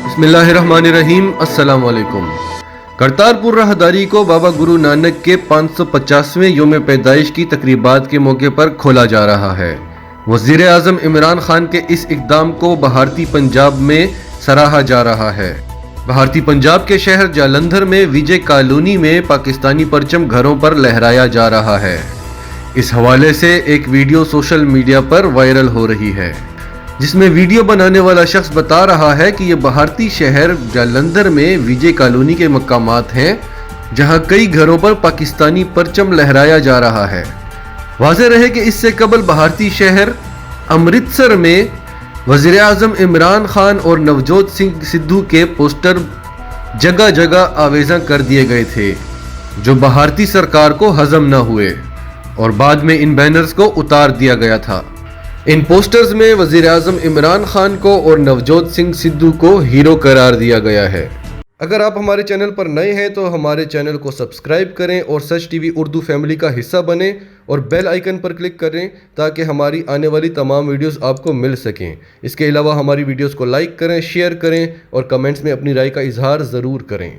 बिस्मिल्लाहिर्रहमानिर्रहीम। अस्सलाम वालेकुम। करतारपुर राहदारी को बाबा गुरु नानक के 550वें योम पैदाइश की तकरीबात के मौके पर खोला जा रहा है। वज़ीर आज़म इमरान खान के इस इक़दाम को भारतीय पंजाब में सराहा जा रहा है। भारतीय पंजाब के शहर जालंधर में विजय कॉलोनी में पाकिस्तानी परचम घरों पर लहराया जा रहा है। इस हवाले से एक वीडियो सोशल मीडिया पर वायरल हो रही है, जिसमें वीडियो बनाने वाला शख्स बता रहा है कि ये भारतीय शहर जालंधर में विजय कॉलोनी के मकामात हैं, जहां कई घरों पर पाकिस्तानी परचम लहराया जा रहा है। वाज़ेह रहे कि इससे कबल भारतीय शहर अमृतसर में वज़ीर आज़म इमरान खान और नवजोत सिंह सिद्धू के पोस्टर जगह जगह आवेज़ा कर दिए गए थे, जो भारतीय सरकार को हज़म न हुए और बाद में इन बैनर्स को उतार दिया गया था। इन पोस्टर्स में वज़ीर आज़म इमरान खान को और नवजोत सिंह सिद्धू को हीरो करार दिया गया है। अगर आप हमारे चैनल पर नए हैं तो हमारे चैनल को सब्सक्राइब करें और सच टीवी उर्दू फैमिली का हिस्सा बनें और बेल आइकन पर क्लिक करें ताकि हमारी आने वाली तमाम वीडियोस आपको मिल सकें। इसके अलावा हमारी वीडियोस को लाइक करें, शेयर करें और कमेंट्स में अपनी राय का इजहार ज़रूर करें।